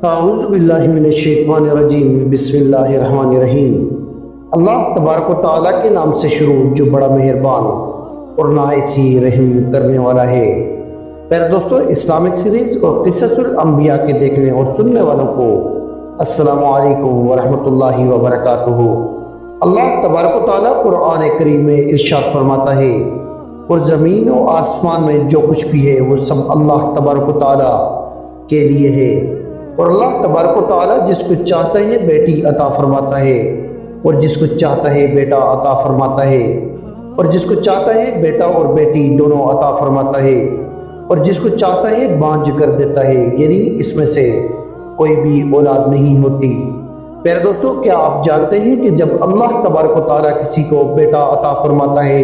اعوذ باللہ من الشیطان الرجیم بسم اللہ الرحمن الرحیم۔ اللہ تبارک و تعالیٰ کے نام سے شروع جو بڑا مہربان اور نہایت ہی رحم کرنے والا ہے۔ پیارے دوستو، اسلامک سیریز اور قصص الانبیاء کے دیکھنے اور سننے والوں کو السلام علیکم ورحمۃ اللہ وبرکاتہ۔ اللہ تبارک و تعالیٰ قرآن کریم میں ارشاد فرماتا ہے، اور زمین و آسمان میں جو کچھ بھی ہے وہ سب اللہ تبارک و تعالیٰ کے لیے ہے، اور اللہ تبارک و تعالیٰ جس کو چاہتا ہے بیٹی عطا فرماتا ہے، اور جس کو چاہتا ہے بیٹا عطا فرماتا ہے، اور جس کو چاہتا ہے بیٹا اور بیٹی دونوں عطا فرماتا ہے، اور جس کو چاہتا ہے بانجھ کر دیتا ہے، یعنی اس میں سے کوئی بھی اولاد نہیں ہوتی۔ پیارے دوستو، کیا آپ جانتے ہیں کہ جب اللہ تبارک و تعالیٰ کسی کو بیٹا عطا فرماتا ہے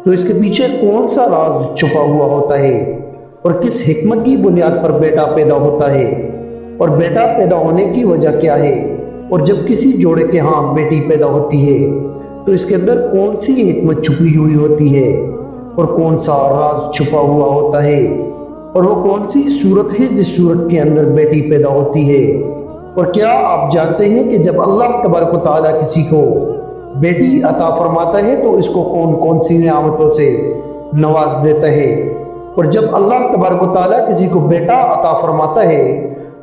تو اس کے پیچھے کون سا راز چھپا ہوا ہوتا ہے، اور کس حکمت کی بنیاد پر بیٹا پیدا ہوتا ہے، اور بیٹا پیدا ہونے کی وجہ کیا ہے، اور جب کسی جوڑے کے ہاں بیٹی پیدا ہوتی ہے تو اس کے اندر کون سی حکمت چھپی ہوئی ہوتی ہے، اور کون سا راز چھپا ہوا ہوتا ہے، اور وہ کون سی صورت ہے جس صورت کے اندر بیٹی پیدا ہوتی ہے۔ اور کیا آپ جانتے ہیں کہ جب اللہ تبارک و تعالیٰ کسی کو بیٹی عطا فرماتا ہے تو اس کو کون کون سی نعمتوں سے نواز دیتا ہے، اور جب اللہ تبارک و تعالیٰ کسی کو بیٹا عطا فرماتا ہے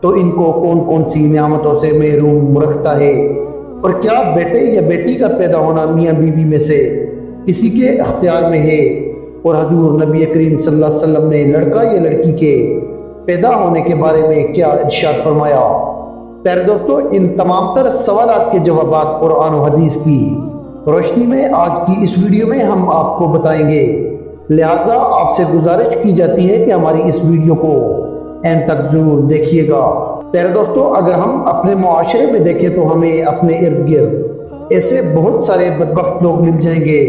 تو ان کو کون کون سی نعمتوں سے محروم رکھتا ہے، اور کیا بیٹے یا بیٹی کا پیدا ہونا میاں بیوی میں سے کسی کے اختیار میں ہے، اور حضور نبی کریم صلی اللہ علیہ وسلم نے لڑکا یا لڑکی کے پیدا ہونے کے بارے میں کیا ارشاد فرمایا۔ پیارے دوستو، ان تمام تر سوالات کے جوابات قرآن و حدیث کی روشنی میں آج کی اس ویڈیو میں ہم آپ کو بتائیں گے، لہٰذا آپ سے گزارش کی جاتی ہے کہ ہماری اس ویڈیو کو اینڈ تک ضرور دیکھیے گا۔ پیارے دوستو، اگر ہم اپنے معاشرے میں دیکھیں تو ہمیں اپنے ارد گرد ایسے بہت سارے بدبخت لوگ مل جائیں گے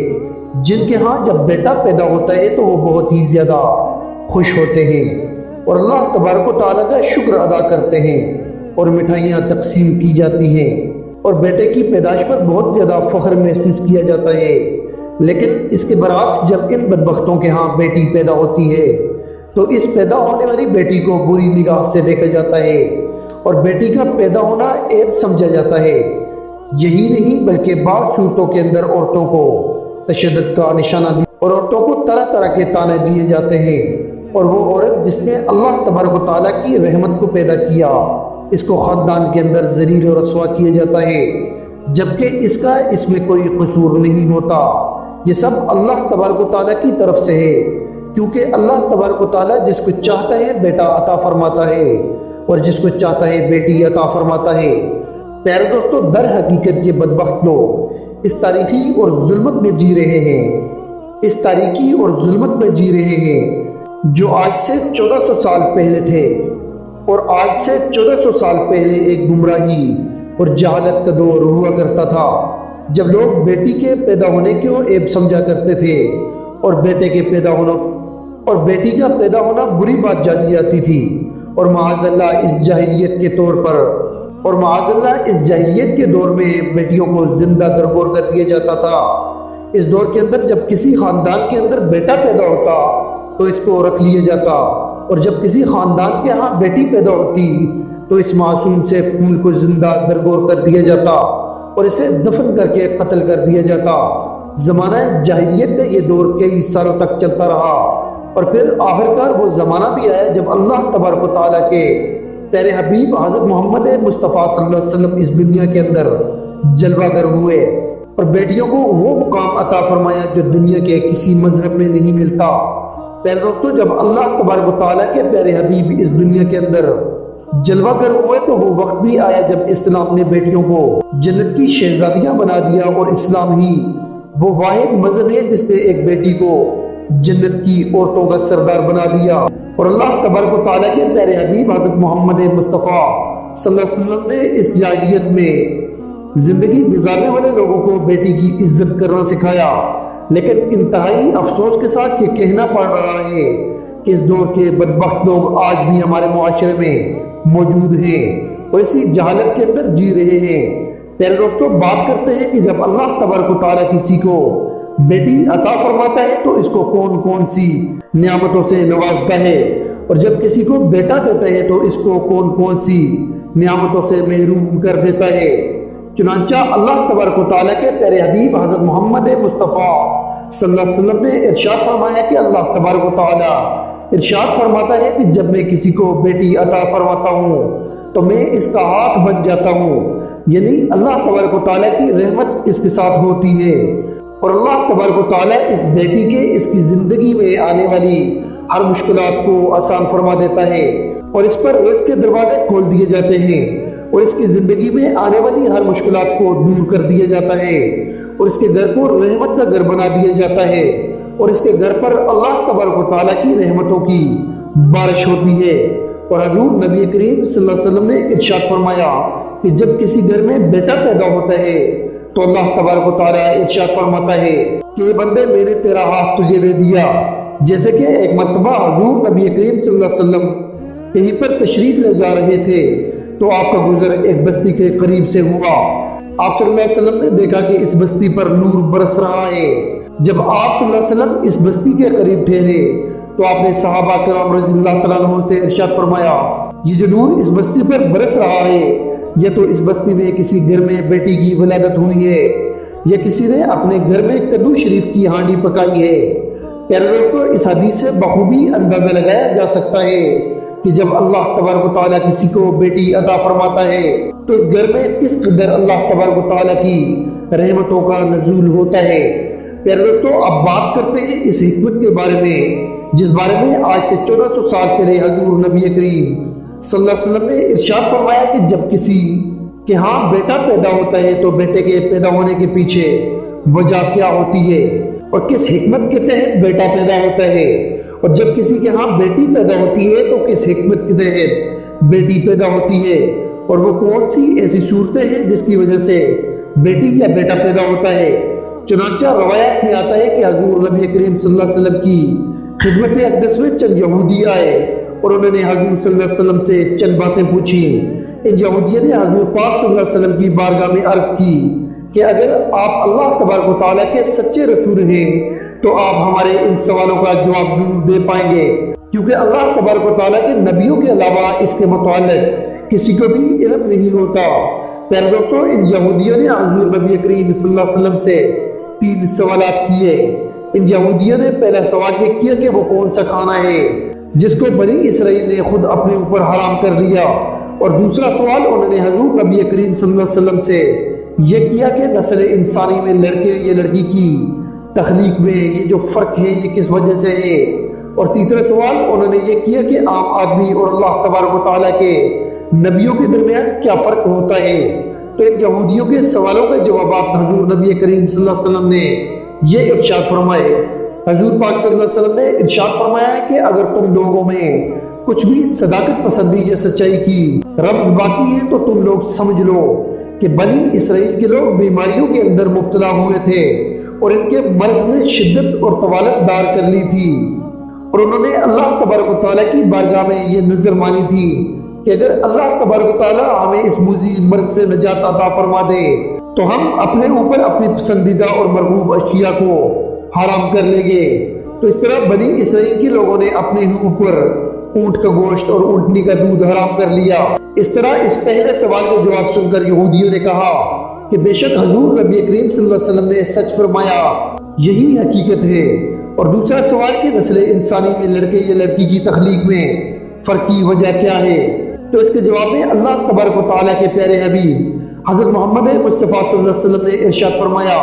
جن کے ہاں جب بیٹا پیدا ہوتا ہے تو وہ بہت ہی زیادہ خوش ہوتے ہیں، اور اللہ تبارک و تعالیٰ کا شکر ادا کرتے ہیں، اور مٹھائیاں تقسیم کی جاتی ہیں، اور بیٹے کی پیدائش پر بہت زیادہ فخر محسوس کیا جاتا ہے۔ لیکن اس کے برعکس جب ان بدبختوں کے ہاں بیٹی پیدا ہوتی ہے تو اس پیدا ہونے والی بیٹی کو بری نگاہ سے دیکھا جاتا ہے، اور بیٹی کا پیدا ہونا عیب سمجھا جاتا ہے۔ یہی نہیں بلکہ بعض صورتوں کے اندر عورتوں کو تشدد کا نشانہ بھی، اور عورتوں کو طرح طرح کے طعنے دیے جاتے ہیں، اور وہ عورت جس نے اللہ تبارک و تعالیٰ کی رحمت کو پیدا کیا اس کو خاندان کے اندر ذلیل و رسوا کیا جاتا ہے، جبکہ اس میں کوئی قصور نہیں ہوتا۔ یہ سب اللہ تبارک و تعالیٰ کی طرف سے ہے، کیونکہ اللہ تبارک و تعالیٰ جس کو چاہتا ہے بیٹا عطا فرماتا ہے، اور جس کو چاہتا ہے بیٹی عطا فرماتا ہے۔ پیارے دوستو، در حقیقت یہ بدبخت لوگ اس تاریکی اور ظلمت میں جی رہے ہیں، اس تاریکی اور ظلمت میں جی رہے ہیں جو آج سے 1400 سال پہلے تھے، اور آج سے 1400 سال پہلے ایک گمراہی اور جہالت کا دور ہوا کرتا تھا، جب لوگ بیٹی کے پیدا ہونے کو عیب سمجھا کرتے تھے، اور بیٹے کے پیدا ہونا اور بیٹی کا پیدا ہونا بری بات جانی جاتی تھی، اور معاذ اللہ اس جاہلیت کے طور پر اور معاذ اللہ اس جاہلیت کے دور میں بیٹیوں کو زندہ درگور کر دیا جاتا تھا۔ اس دور کے اندر جب کسی خاندان کے اندر بیٹا پیدا ہوتا تو اس کو رکھ لیا جاتا، اور جب کسی خاندان کے ہاں بیٹی پیدا ہوتی تو اس معصوم سے پھول کو زندہ درگور کر دیا جاتا، اور اسے دفن کر کے قتل کر دیا جاتا۔ زمانہ جاہلیت کا یہ دور کئی سالوں تک چلتا رہا، اور پھر آخرکار وہ زمانہ بھی آیا جب اللہ تبارک و تعالیٰ کے پیارے حبیب حضرت محمد مصطفیٰ صلی اللہ علیہ وسلم اس دنیا کے اندر جلوہ گر ہوئے، اور بیٹیوں کو وہ مقام عطا فرمایا جو دنیا کے کسی مذہب میں نہیں ملتا۔ پیارے دوستو، جب اللہ تبارک و تعالیٰ کے پیارے حبیب اس دنیا کے اندر جلوہ گر ہوئے تو وہ وقت بھی آیا جب اسلام نے بیٹیوں کو جنت کی شہزادیاں بنا دیا، اور اسلام ہی وہ واحد مذہب ہے جس نے ایک بیٹی کو جنت کی عورتوں کا سردار بنا دیا۔ اور اللہ تبارک و تعالیٰ کے پیارے حبیب حضرت محمد مصطفیٰ صلی اللہ علیہ وسلم نے اس جاہلیت میں زندگی گزارنے والے لوگوں کو بیٹی کی عزت کرنا سکھایا، لیکن انتہائی افسوس کے ساتھ یہ کہنا پڑ رہا ہے کہ اس دور کے بدبخت لوگ آج بھی ہمارے معاشرے میں موجود ہیں، اور اسی جہالت کے اندر جی رہے ہیں۔ پیارے دوستو، بات کرتے ہیں کہ جب اللہ تبارک و تعالیٰ کسی کو بیٹی عطا فرماتا ہے تو اس کو کون کون سی نعمتوں سے نوازتا ہے، اور جب کسی کو بیٹا دیتا ہے تو اس کو کون کون سی نعمتوں سے محروم کر دیتا ہے۔ چنانچہ اللہ تبارک و تعالیٰ کے پیارے حبیب حضرت محمد مصطفیٰ صلی اللہ علیہ وسلم نے ارشاد فرمایا کہ اللہ تبارک و تعالیٰ ارشاد فرماتا ہے کہ جب میں کسی کو بیٹی عطا فرماتا ہوں تو میں اس کا ہاتھ بن جاتا ہوں، یعنی اللہ تبارک و تعالیٰ کی رحمت اس کے ساتھ ہوتی ہے، اور اللہ تبارک و تعالیٰ اس بیٹی کے اس کی زندگی میں آنے والی ہر مشکلات کو آسان فرما دیتا ہے، اور اس پر رزق کے دروازے کھول دیے جاتے ہیں، اور اس کی زندگی میں آنے والی ہر مشکلات کو دور کر دیا جاتا ہے، اور اس کے گھر کو رحمت کا گھر بنا دیا جاتا ہے، اور اس کے گھر پر اللہ تبارک و تعالیٰ کی رحمتوں کی بارش ہوتی ہے۔ اور حضور نبی کریم صلی اللہ علیہ وسلم نے ارشاد فرمایا کہ جب کسی گھر میں بیٹا پیدا ہوتا ہے تو اللہ تبارک و تعالیٰ ارشاد فرماتا ہے کہ بندے میں نے تیرا ہاتھ تجھے دے دیا۔ جیسے کہ ایک مرتبہ حضور نبی کریم صلی اللہ علیہ وسلم کہیں پر تشریف لے جا رہے تھے تو آپ کا گزر ایک بستی کے قریب سے ہوا۔ آپ صلی اللہ علیہ وسلم نے دیکھا کہ اس بستی پر نور برس رہا ہے۔ جب آپ صلی اللہ علیہ وسلم اس بستی کے قریب ٹھہرے تو آپ نے صحابہ کرام رضی اللہ تعالیٰ عنہ سے ارشاد فرمایا، یہ جو نور اس بستی پر برس رہا ہے یہ تو اس بستی میں کسی گھر میں بیٹی کی ولادت ہوئی ہے، یا کسی نے اپنے گھر میں کدو شریف کی ہانڈی پکائی ہے۔ پیارے دوستو، اس حدیث سے بخوبی اندازہ لگایا جا سکتا ہے کہ جب اللہ تبارک و تعالیٰ کسی کو بیٹی عطا فرماتا ہے تو اس گھر میں کس قدر اللہ تبارک و تعالیٰ کی رحمتوں کا نزول ہوتا ہے۔ پیارے دوستو، اب بات کرتے ہیں اس حکمت کے بارے میں جس بارے میں آج سے 1400 سال پہلے حضور نبی کریم صلی اللہ علیہ وسلم نے ارشاد فرمایا کہ جب کسی کے ہاں بیٹا پیدا ہوتا ہے تو بیٹے کے پیدا ہونے کے پیچھے وجہ کیا ہوتی ہے اور کس حکمت کے تحت بیٹا پیدا ہوتا ہے، اور جب کسی کے ہاں بیٹی پیدا ہوتی ہے تو کس حکمت کے تحت بیٹی پیدا ہوتی ہے، اور وہ کون سی ایسی صورتیں ہیں جس کی وجہ سے بیٹی یا بیٹا پیدا ہوتا ہے۔ چنانچہ روایات میں آتا ہے کہ حضور نبی کریم صلی اللہ علیہ وسلم کی خدمت اقدس میں چند یہودی آئے اور انہوں نے حضور صلی اللہ علیہ وسلم سے چند باتیں پوچھی۔ ان یہودیوں نے حضور پاک صلی اللہ علیہ وسلم کی بارگاہ میں عرض کی کہ اگر آپ اللہ تبارک و تعالیٰ کے سچے رسول ہیں تو آپ ہمارے ان سوالوں کا جواب ضرور دے پائیں گے، کیونکہ اللہ تبارک و تعالیٰ کے نبیوں کے علاوہ اس کے متعلق کسی کو بھی علم نہیں ہوتا۔ پیارے دوستو، ان یہودیوں نے حضور نبی کریم صلی اللہ علیہ وسلم سے 3 سوالات کیے۔ ان یہودیوں نے پہلا سوال یہ کیا کہ وہ کون سا کھانا ہے جس کو بنی اسرائیل نے خود اپنے اوپر حرام کر لیا، اور دوسرا سوال انہوں نے حضور نبی کریم صلی اللہ علیہ وسلم سے یہ کیا کہ نسل انسانی میں لڑکے یا لڑکی کی تخلیق میں یہ جو فرق ہے یہ کس وجہ سے ہے، اور تیسرا سوال انہوں نے یہ کیا کہ عام آدمی اور اللہ تبارک و تعالیٰ کے نبیوں کے درمیان کیا فرق ہوتا ہے۔ تو ان یہودیوں کے سوالوں کے جوابات حضور نبی کریم صلی اللہ علیہ وسلم نے یہ ارشاد فرمائے۔ حضور پاک صلی اللہ علیہ وسلم نے ارشاد فرمایا ہے کہ اگر تم لوگوں میں کچھ بھی صداقت پسندی یا سچائی کی رمز باقی ہے تو تم لوگ سمجھ لو کہ بنی اسرائیل کے لوگ بیماریوں کے اندر مبتلا ہوئے تھے اور ان کے مرض نے شدت اور طوالت دار کر لی تھی، اور انہوں نے اللہ تبارک و تعالیٰ کی بارگاہ میں یہ نظر مانی تھی کہ اگر اللہ تبارک و تعالیٰ ہمیں اس موذی مرض سے نجات عطا فرما دے تو ہم اپنے اوپر اپنی پسندیدہ اور مرغوب اشیاء کو حرام کر لیں گے۔ تو اس طرح بنی اسرائیل کے لوگوں نے اپنے اوپر اونٹ کا گوشت اور اونٹنی کا دودھ حرام کر لیا۔ اس طرح اس پہلے سوال کا جواب سن کر یہودیوں نے کہا کہ بے شک حضور نبی کریم صلی اللہ علیہ وسلم نے سچ فرمایا، یہی حقیقت ہے۔ اور دوسرا سوال کہ نسل انسانی میں لڑکے یا لڑکی کی تخلیق میں فرق کی وجہ کیا ہے، تو اس کے جواب میں اللہ تبارک و تعالیٰ کے پیارے حبیب حضرت محمد مصطفیٰ صلی اللہ علیہ وسلم نے ارشاد فرمایا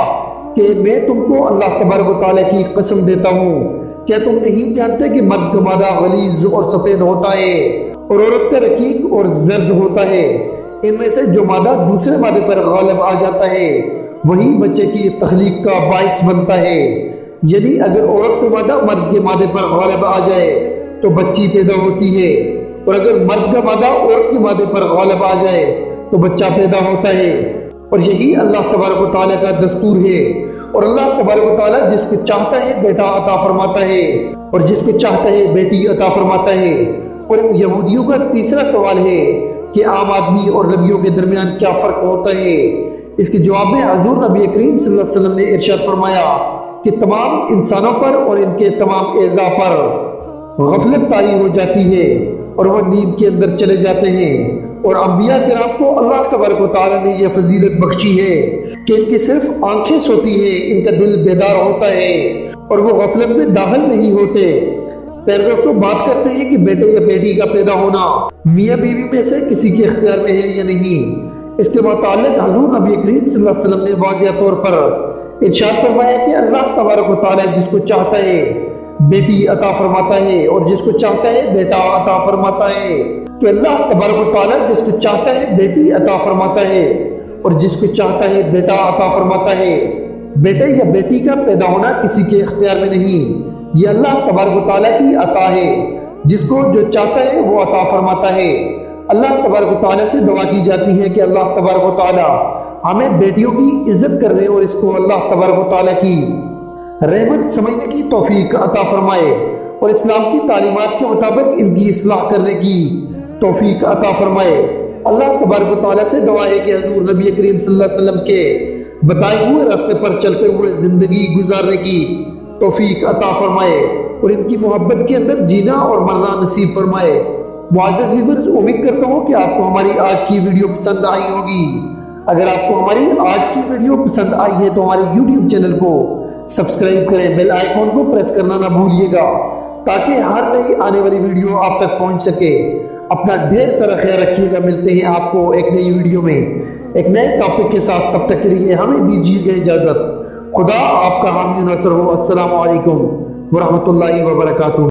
کہ میں تم کو اللہ تبارک و تعالیٰ کی قسم دیتا ہوں، کیا تم نہیں جانتے کہ مرد کا مادہ غلیظ اور سفید ہوتا ہے اور عورت کا رقیق اور زرد ہوتا ہے؟ ان میں سے جو مادہ دوسرے مادے پر غالب آ جاتا ہے وہی بچے کی تخلیق کا باعث بنتا ہے، یعنی اگر عورت کا مادہ مرد کے مادے پر غالب آ جائے تو بچی پیدا ہوتی ہے، اور اگر مرد کا مادہ عورت کے مادے پر غالب آ جائے تو بچہ پیدا ہوتا ہے۔ اور یہی اللہ تبارک و تعالیٰ کا دستور ہے، اور اللہ تبارک و تعالیٰ جس کو چاہتا ہے بیٹا عطا فرماتا ہے اور جس کو چاہتا ہے بیٹی عطا فرماتا ہے۔ اور یہودیوں کا تیسرا سوال ہے کہ عام آدمی اور نبیوں کے درمیان کیا فرق ہوتا ہے، اس کے جواب میں حضور نبی کریم صلی اللہ علیہ وسلم نے ارشاد فرمایا کہ تمام انسانوں پر اور ان کے تمام اعضاء پر غفلت طاری ہو جاتی ہے اور وہ نیند کے اندر چلے جاتے ہیں، اور انبیاء کرام کو اللہ تبارک و تعالیٰ نے یہ فضیلت بخشی ہے کہ ان کی صرف آنکھیں سوتی ہیں، ان کا دل بیدار ہوتا ہے اور وہ غفلت میں داخل نہیں ہوتے۔ پیراگراف بات کرتے ہیں کہ بیٹے یا بیٹی کا پیدا ہونا میاں بیوی میں سے کسی کے اختیار میں ہے یا نہیں۔ اس کے متعلق حضور نبی کریم صلی اللہ علیہ وسلم نے واضح طور پر ارشاد فرمایا کہ اللہ تبارک و تعالیٰ جس کو چاہتا ہے بیٹی عطا فرماتا ہے اور جس کو چاہتا ہے بیٹا عطا فرماتا ہے۔ تو اللہ تبارک و تعالیٰ جس کو چاہتا ہے بیٹی عطا فرماتا ہے اور جس کو چاہتا ہے بیٹا عطا فرماتا ہے۔ بیٹے یا بیٹی کا پیدا ہونا کسی کے اختیار میں نہیں، یہ اللہ تبارک و تعالیٰ کی عطا ہے، جس کو جو چاہتا ہے وہ عطا فرماتا ہے۔ اللہ تبارک و تعالیٰ سے دعا کی جاتی ہے کہ اللہ تبارک و تعالیٰ ہمیں بیٹیوں کی عزت کرنے اور اس کو اللہ تبارک و تعالیٰ کی رحمت سمجھنے کی توفیق عطا فرمائے اور اسلام کی تعلیمات کے مطابق ان کی اصلاح کرنے کی توفیق عطا فرمائے۔ اللہ تبارک و تعالیٰ سے دعا ہے کہ حضور نبی کریم صلی اللہ علیہ وسلم کے بتائے ہوئے راستے پر چلتے ہوئے زندگی گزارنے کی توفیق عطا فرمائے اور ان کی محبت کے اندر جینا اور مرنا نصیب فرمائے۔ معزز ویورز، امید کرتا ہوں کہ آپ کو ہماری آج کی ویڈیو پسند آئی ہوگی۔ اگر آپ کو ہماری آج کی ویڈیو پسند آئی ہے تو ہمارے YouTube چینل کو سبسکرائب کریں، بیل آئیکن کو پریس کرنا نہ بھولیے گا تاکہ ہر نئی آنے والی ویڈیو آپ تک پہنچ سکے۔ اپنا ڈھیر سارا خیال رکھیے گا، ملتے ہیں آپ کو ایک نئی ویڈیو میں ایک نئے ٹاپک کے ساتھ، تب تک کے لیے ہمیں دیجیے گا اجازت۔ خدا آپ کا حامی و ناصر ہو۔ السلام علیکم ورحمۃ اللہ وبرکاتہ۔